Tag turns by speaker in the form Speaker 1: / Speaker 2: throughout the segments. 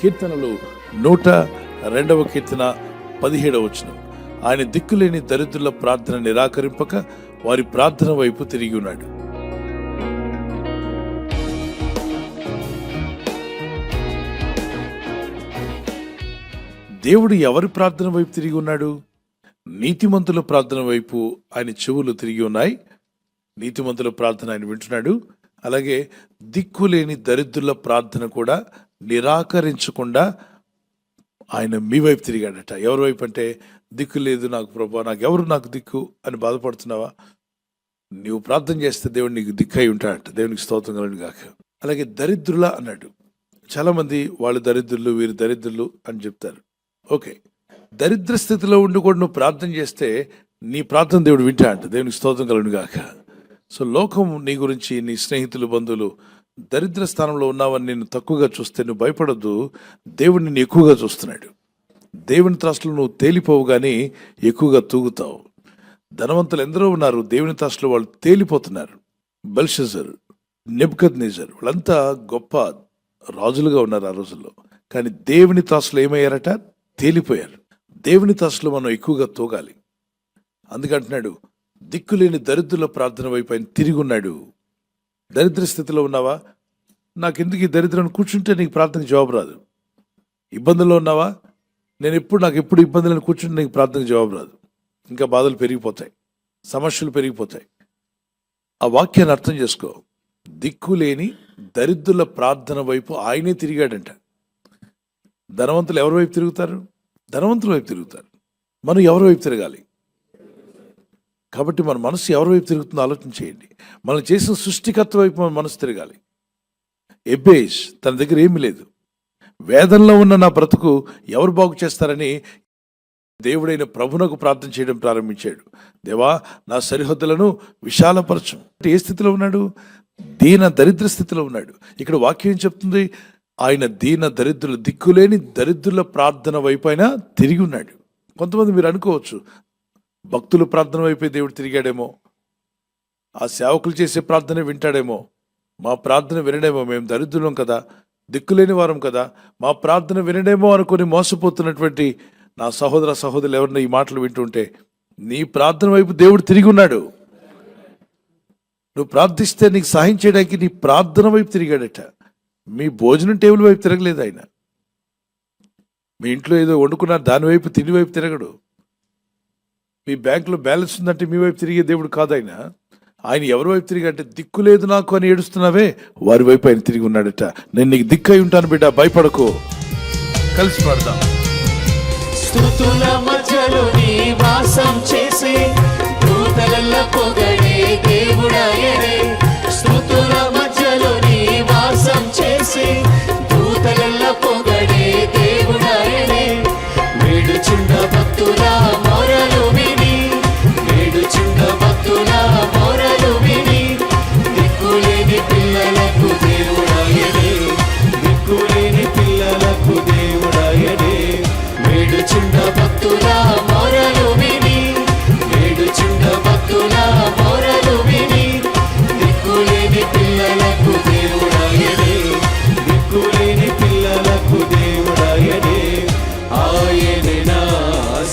Speaker 1: కీర్తనలు 102వ కీర్తన 17వ వచనం. ఆయన దిక్కులేని దరిద్రుల ప్రార్థన నిరాకరింపక వారి ప్రార్థన వైపు తిరిగి ఉన్నాడు. దేవుడు ఎవరి ప్రార్థన వైపు తిరిగి ఉన్నాడు? నీతిమంతుల ప్రార్థన వైపు ఆయన చెవులు తిరిగి ఉన్నాయి. నీతిమంతుల ప్రార్థన ఆయన వింటున్నాడు. అలాగే దిక్కులేని దరిద్రుల ప్రార్థన కూడా నిరాకరించకుండా ఆయన మీ వైపు తిరిగాడట. ఎవరి వైపు అంటే, దిక్కు లేదు నాకు ప్రభా, నాకు దిక్కు అని బాధపడుతున్నావా? నీవు ప్రార్థన చేస్తే దేవుడు నీకు దిక్కు అయి ఉంటాడట. దేవునికి స్తోత్రం కలుగును గాక. అలాగే దరిద్రుల అన్నాడు. చాలామంది వాళ్ళు దరిద్రులు, వీరు దరిద్రులు అని చెప్తారు. ఓకే, దరిద్ర స్థితిలో ఉండి కూడా నువ్వు ప్రార్థన చేస్తే నీ ప్రార్థన దేవుడు వింటా అంట. దేవునికి స్తోత్రం కలుగును గాక. సో లోకం నీ గురించి, నీ స్నేహితులు, బంధువులు దరిద్ర స్థానంలో ఉన్నావని నేను తక్కువగా చూస్తే నువ్వు భయపడద్దు. దేవుడు నిన్ను ఎక్కువగా చూస్తున్నాడు. దేవుని త్రాసులో నువ్వు తేలిపోవు కానీ ఎక్కువగా తూగుతావు. ధనవంతులు ఎందరో ఉన్నారు, దేవుని త్రాసులో వాళ్ళు తేలిపోతున్నారు. బెల్షజర్, నెబుకద్నెజర్ వాళ్ళంతా గొప్ప రాజులుగా ఉన్నారు ఆ రోజుల్లో. కానీ దేవుని త్రాసులో ఏమయ్యారట? తేలిపోయారు. దేవుని త్రాసులో మనం ఎక్కువగా తూగాలి. అందుకంటున్నాడు, దిక్కులేని దరిద్రుల ప్రార్థన వైపు ఆయన తిరిగి ఉన్నాడు. దరిద్ర స్థితిలో ఉన్నావా? నాకెందుకు ఈ దరిద్రాన్ని కూర్చుంటే నీకు ప్రార్థనకు జవాబు రాదు. ఇబ్బందుల్లో ఉన్నావా? నాకు ఎప్పుడు ఇబ్బందులను కూర్చుంటే నీకు ప్రార్థనకు జవాబు రాదు. ఇంకా బాధలు పెరిగిపోతాయి, సమస్యలు పెరిగిపోతాయి. ఆ వాక్యాన్ని అర్థం చేసుకో. దిక్కులేని దరిద్రుల ప్రార్థన వైపు ఆయనే తిరిగాడంట. ధనవంతులు ఎవరి వైపు తిరుగుతారు? ధనవంతుల వైపు తిరుగుతారు. మనం ఎవరి వైపు తిరగాలి? కాబట్టి మన మనసు ఎవరి వైపు తిరుగుతుందో ఆలోచన చేయండి. మనం చేసిన సృష్టికర్త వైపు మన మనసు తిరగాలి. ఎబ్బేష్ తన దగ్గర ఏమీ లేదు. వేదనలో ఉన్న నా బ్రతుకు ఎవరు బాగు చేస్తారని దేవుడైన ప్రభునకు ప్రార్థన చేయడం ప్రారంభించాడు. దేవా, నా సరిహద్దులను విశాలపరచు. ఏ స్థితిలో ఉన్నాడు? దీన దరిద్ర స్థితిలో ఉన్నాడు. ఇక్కడ వాక్యం ఏం చెప్తుంది? ఆయన దీన దరిద్రుల, దిక్కులేని దరిద్రుల ప్రార్థన వైపు ఆయన తిరిగి ఉన్నాడు. కొంతమంది మీరు అనుకోవచ్చు, భక్తుల ప్రార్థన వైపే దేవుడు తిరిగాడేమో, ఆ సేవకులు చేసే ప్రార్థన వింటాడేమో, మా ప్రార్థన వినడేమో, మేము దరిద్రులం కదా, దిక్కులేని వారం కదా, మా ప్రార్థన వినడేమో అనుకుని మోసపోతున్నటువంటి నా సహోదర సహోదరులు ఎవరన్నా ఈ మాటలు వింటుంటే, నీ ప్రార్థన వైపు దేవుడు తిరిగి ఉన్నాడు. నువ్వు ప్రార్థిస్తే నీకు సహాయం చేయడానికి నీ ప్రార్థన వైపు తిరిగాడట. మీ భోజనం టేబుల్ వైపు తిరగలేదు ఆయన. మీ ఇంట్లో ఏదో వండుకున్నారు దాని వైపు, తిండి వైపు తిరగడు. మీ బ్యాంకులో బ్యాలెన్స్ ఉందంటే మీ వైపు తిరిగే దేవుడు కాదు ఆయన. ఆయన ఎవరి వైపు తిరిగంటే, దిక్కు లేదు నాకు అని ఏడుస్తున్నావే, వారి వైపు ఆయన తిరిగి ఉన్నాడట. నేను నీకు దిక్కై ఉంటాను బిడ్డ, భయపడకు. కలిసి పడదాం.
Speaker 2: స్తుతుల మధ్యలో నివాసం చేసే దూతల పొగడే దేవుడాయనే. స్తుతుల మధ్యలో నివాసం చేసే దూతల పొగడే దేవుడాయనే. వేడుచున్న భక్తుల మొరలు విని, వేడుచున్న భక్తుల మొరలు విని, దిక్కులేని పిల్లలకు దేవుడాయనే, దిక్కులేని పిల్లలకు దేవుడాయనే. వేడుచున్న భక్తుల మొరలు విని, వేడుచున్న భక్తుల మొరలు విని, దిక్కులేని పిల్లలకు దేవుడాయనే, దిక్కులేని పిల్లలకు దేవుడాయనే. ఆయనే నా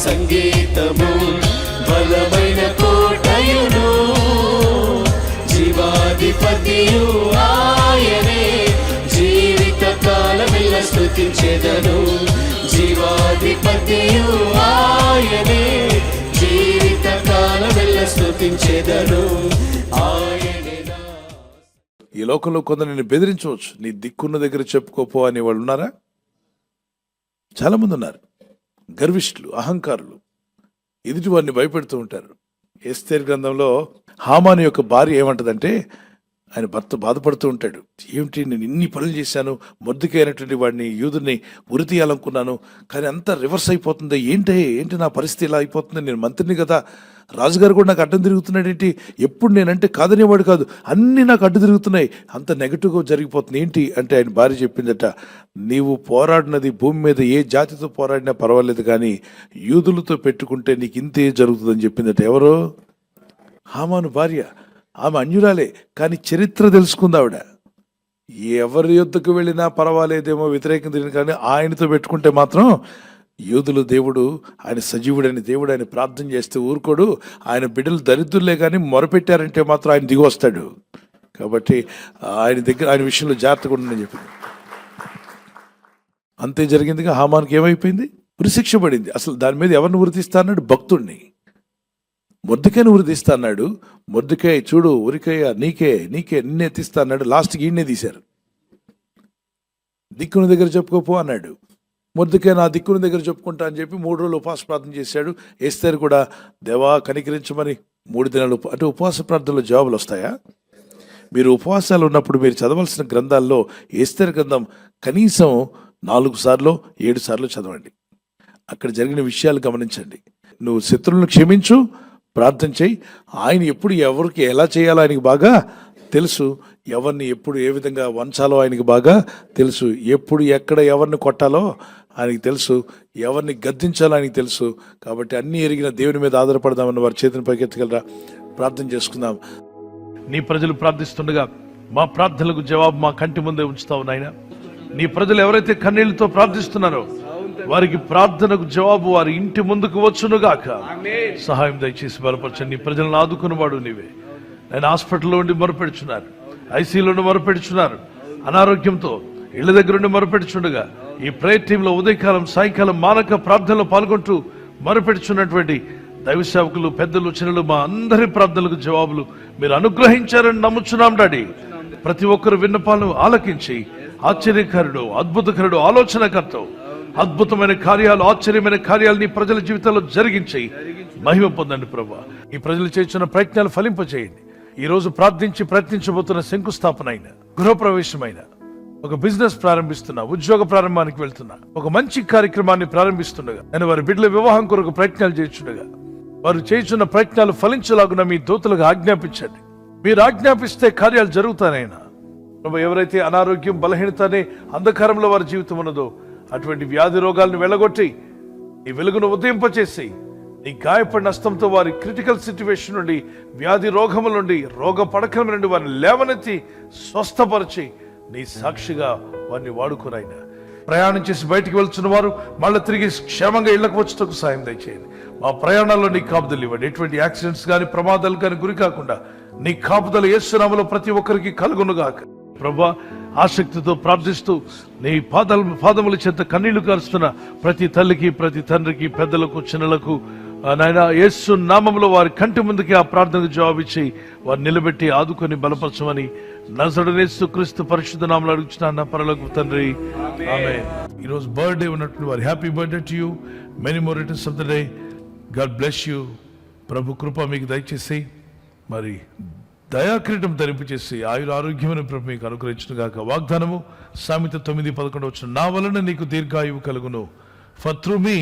Speaker 2: సంగీతము, బలమైన కోటయును, జీవాధిపతియు ఆయనే. జీవిత కాలమెల్ల స్తుతించెదను, జీవాధిపతియు ఆయనే. జీవిత కాలమెల్ల స్తుతించెదను ఆయనే.
Speaker 1: ఈ లోకంలో కొందరు నిన్ను బెదిరించవచ్చు, నీ దిక్కున్న దగ్గర చెప్పుకోపో అని వాళ్ళు ఉన్నారా? చాలా మంది ఉన్నారు. గర్విష్ఠులు, అహంకారులు, ఎదుటి వారిని భయపెడుతూ ఉంటారు. ఎస్తేరు గ్రంథంలో హామాను యొక్క భార్య ఏమంటదంటే, ఆయన భర్త బాధపడుతూ ఉంటాడు. ఏమిటి, నేను ఇన్ని పనులు చేశాను, మొద్దుకే అయినటువంటి వాడిని, యూదుని ఉరి తీయాలనుకున్నాను, కానీ అంతా రివర్స్ అయిపోతుంది. ఏంటి నా పరిస్థితి ఇలా అయిపోతుంది? నేను మంత్రిని కదా, రాజుగారు కూడా నాకు అడ్డం తిరుగుతున్నాడు ఏంటి? ఎప్పుడు నేనంటే కాదనేవాడు కాదు, అన్నీ నాకు అడ్డు తిరుగుతున్నాయి, అంత నెగటివ్గా జరిగిపోతుంది ఏంటి అంటే, ఆయన భార్య చెప్పిందట, నీవు పోరాడినది భూమి మీద ఏ జాతితో పోరాడినా పర్వాలేదు, కానీ యూదులతో పెట్టుకుంటే నీకు ఇంతే జరుగుతుందని చెప్పిందట. ఎవరో? హామాను భార్య. ఆమె అన్యురాలే, కానీ చరిత్ర తెలుసుకుంది ఆవిడ. ఎవరి యుద్ధకు వెళ్ళినా పర్వాలేదేమో వ్యతిరేకం తిరిగి, కానీ ఆయనతో పెట్టుకుంటే మాత్రం యూదులు దేవుడు ఆయన సజీవుడని దేవుడు ఆయన ప్రార్థన చేస్తే ఊరుకోడు. ఆయన బిడ్డలు దరిద్రులే కానీ మొరపెట్టారంటే మాత్రం ఆయన దిగి వస్తాడు. కాబట్టి ఆయన దగ్గర ఆయన విషయంలో జాగ్రత్తగా ఉండని చెప్పింది. అంతే జరిగిందిగా. హామాన్కి ఏమైపోయింది? ఉరిశిక్ష పడింది. అసలు దాని మీద ఎవరిని ఉరితీస్తా అన్నాడు? భక్తుడిని. మొర్దెకాయని ఉరితీస్తా అన్నాడు. మొర్దెకాయ చూడు ఉరికాయ నీకే నిన్నే తీస్తా అన్నాడు. లాస్ట్కి ఈయన్నే తీశారు. దిక్కుని దగ్గర చెప్పుకోపో అన్నాడు. మొర్దెకాయ నా దిక్కుని దగ్గర చెప్పుకుంటా అని చెప్పి 3 రోజులు ఉపవాస ప్రార్థన చేశాడు. ఎస్తేరు కూడా దేవా కనికరించమని 3 దినాలు. అంటే ఉపవాస ప్రార్థనలో జవాబులు వస్తాయా? మీరు ఉపవాసాలు ఉన్నప్పుడు మీరు చదవాల్సిన గ్రంథాల్లో ఎస్తేరు గ్రంథం కనీసం 4 సార్లు 7 సార్లు చదవండి. అక్కడ జరిగిన విషయాలు గమనించండి. నువ్వు శత్రువులను క్షమించు, ప్రార్థన చేయి. ఆయన ఎప్పుడు ఎవరికి ఎలా చేయాలో ఆయనకి బాగా తెలుసు. ఎవరిని ఎప్పుడు ఏ విధంగా వంచాలో ఆయనకి బాగా తెలుసు. ఎప్పుడు ఎక్కడ ఎవరిని కొట్టాలో ఆయనకి తెలుసు. ఎవరిని గద్దించాలో ఆయనకి తెలుసు. కాబట్టి అన్నీ ఎరిగిన దేవుని మీద ఆధారపడదామని వారి చేతిని పైకెత్తగలరా? ప్రార్థన చేసుకుందాం. నీ ప్రజలు ప్రార్థిస్తుండగా మా ప్రార్థనలకు జవాబు మా కంటి ముందే ఉంచుతావు నాయన. నీ ప్రజలు ఎవరైతే కన్నీళ్లతో ప్రార్థిస్తున్నారో వారికి ప్రార్థనకు జవాబు వారి ఇంటి ముందుకు వచ్చునుగాక. సహాయం దయచేసి బలపరచండి. నీ ప్రజలను ఆదుకున్నవాడు నీవే. నేను హాస్పిటల్లో ఉండి మొరపెడుచున్నారు, ఐసీలో మొరపెడుచున్నారు, అనారోగ్యంతో ఇళ్ల దగ్గర ఉండి మొరపెడుచుండగా ఈ ప్రేయర్ టీంలో ఉదయకాలం సాయంకాలం మానక ప్రార్థనలో పాల్గొంటూ మొరపెడుచున్నటువంటి దైవ సేవకులు, పెద్దలు, చిన్నలు మా అందరి ప్రార్థనలకు జవాబులు మీరు అనుగ్రహించారని నమ్ముచున్నాం డాడీ. ప్రతి ఒక్కరు విన్నపాలను ఆలకించి ఆశ్చర్యకరుడు, అద్భుతకరుడు, ఆలోచనకర్త, అద్భుతమైన కార్యాలు, ఆశ్చర్యమైన కార్యాలు నీ ప్రజల జీవితాల్లో జరిగించి మహిమ పొందండి ప్రభా. ఈ ప్రజలు చేస్తున్న ప్రయత్నాలు ఫలింపచేయండి. ఈ రోజు ప్రార్థించి ప్రయత్నించబోతున్న శంకుస్థాపన అయిన, గృహప్రవేశమైన, ఒక బిజినెస్ ప్రారంభిస్తున్నా, ఉద్యోగ ప్రారంభానికి వెళ్తున్నా, ఒక మంచి కార్యక్రమాన్ని ప్రారంభిస్తుండగా, నేను వారి బిడ్డల వివాహం కొరకు ప్రయత్నాలు చేస్తుండగా వారు చేస్తున్న ప్రయత్నాలు ఫలించలాగున మీ దూతలకు ఆజ్ఞాపించండి. మీరు ఆజ్ఞాపిస్తే కార్యాలు జరుగుతానైనా ప్రభు. ఎవరైతే అనారోగ్యం, బలహీనత అనే అంధకారంలో వారి జీవితం ఉన్నదో అటువంటి వ్యాధి రోగాలను వెళ్ళగొట్టి నీ వెలుగును ఉదయింపచేసి నీ గాయపడిన హస్తంతో వారి క్రిటికల్ సిచ్యువేషన్ నుండి, వ్యాధి రోగముల నుండి, రోగ పడకల నుండి వారిని లేవనెత్తి స్వస్థపరిచి నీ సాక్షిగా వారిని వాడుకోనైనా. ప్రయాణం చేసి బయటికి వెళ్తున్న వారు మళ్ళీ తిరిగి క్షేమంగా ఇళ్లకు వచ్చేందుకు సాయం దయచేయండి. మా ప్రయాణాల్లో నీ కాపుదలు ఇవ్వండి. ఎటువంటి యాక్సిడెంట్స్ కానీ ప్రమాదాలు కానీ గురి కాకుండా నీ కాపుదలు యేసు నామములో ప్రతి ఒక్కరికి కలుగునుగాక. ప్రభా, ఆసక్తితో ప్రార్థిస్తూ నీ పాదముల చేత కన్నీళ్లు కారుస్తున్న ప్రతి తల్లికి, ప్రతి తండ్రికి, పెద్దలకు, చిన్నలకు నాయన యేసు నామములో వారి కంటి ముందుకి ఆ ప్రార్థనకు జవాబిచ్చి వారు నిలబెట్టి ఆదుకొని బలపరచమని నజరేయుడైన యేసు క్రీస్తు పరిశుద్ధ నామములో అడుగుచున్నాను పరలోకపు తండ్రి, ఆమేన్. ఈ రోజు బర్త్డే ఉన్నట్టు వారి happy birthday to you. Many more returns of the day. God bless you. ప్రభు కృప మీకు దయచేసి మరి దయాక్రీటం ధరింపు చేసి ఆయుర ఆరోగ్యమైన ప్రభు మీకు అనుగ్రహించును గాక. వాగ్దానము సామెత 9:11 వచ్చిన, నా వలన నీకు దీర్ఘాయువు కలుగును. For through me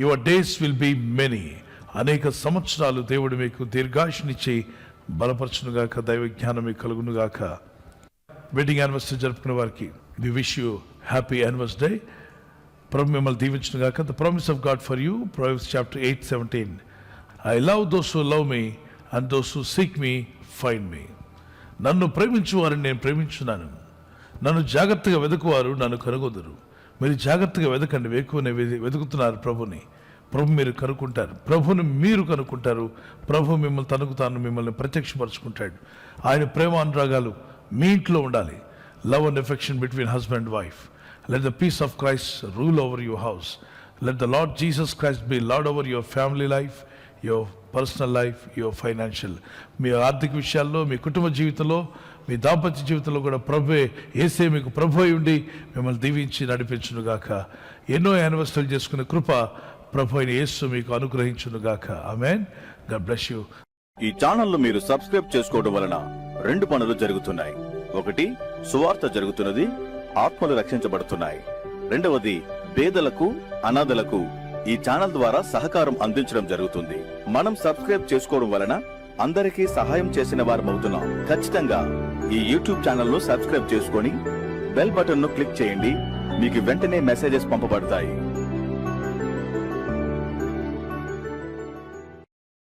Speaker 1: your days will be many. అనేక సంవత్సరాలు దేవుడు మీకు దీర్ఘాయుష్నిచ్చి బలపరచును గాక. దైవ జ్ఞానం మీకు కలుగును గాక. వెడ్డింగ్ యానివర్సరీ జరుపుకునే వారికి we wish you happy anniversary. ప్రభు మిమ్మల్ని దీవించును గాక. The promise of God for you, Proverbs chapter 8:17. I love those who love me and those who seek me find me. నన్ను ప్రేమించు వారిని నేను ప్రేమించున్నాను, నన్ను జాగ్రత్తగా వెతుకువారు నన్ను కనుగొందురు. మీరు జాగ్రత్తగా వెతకండి. ఎక్కువనే వెతుకుతున్నారు ప్రభుని. ప్రభు మీరు కనుక్కుంటారు, ప్రభుని మీరు కనుక్కుంటారు. ప్రభు మిమ్మల్ని తనకు తాను మిమ్మల్ని ప్రత్యక్షపరుచుకుంటాడు. ఆయన ప్రేమ అనురాగాలు మీ ఇంట్లో ఉండాలి. Love and affection between husband and wife. Let the peace of Christ rule over your house. Let the Lord Jesus Christ be Lord over your family life, your personal life, your financial. మీ ఆర్థిక విషయాల్లో, మీ కుటుంబ జీవితంలో, మీ దాంపత్య జీవితంలో కూడా ప్రభువే, యేసే మీకు ప్రభు అయి ఉండి మిమ్మల్ని దీవించి నడిపించును గాక. ఎన్నో యానివర్సరీలు చేసుకునే కృప ప్రభు అయిన యేసు మీకు అనుగ్రహించును గాక. ఆమేన్. God bless you.
Speaker 3: ఈ ఛానల్ను మీరు సబ్స్క్రైబ్ చేసుకోవడం వలన 2 పనులు జరుగుతున్నాయి. ఒకటి, సువార్త జరుగుతున్నది, ఆత్మలు రక్షించబడుతున్నాయి. రెండవది, పేదలకు, అనాథలకు ఈ ఛానల్ ద్వారా సహకారం అందించడం జరుగుతుంది. మనం సబ్స్క్రైబ్ చేసుకోవడం వలన అందరికీ సహాయం చేసిన వారమవుతున్నాం. ఖచ్చితంగా ఈ యూట్యూబ్ ఛానల్ ను సబ్స్క్రైబ్ చేసుకొని బెల్ బటన్ ను క్లిక్ చేయండి. మీకు వెంటనే మెసేజెస్ పంపబడతాయి.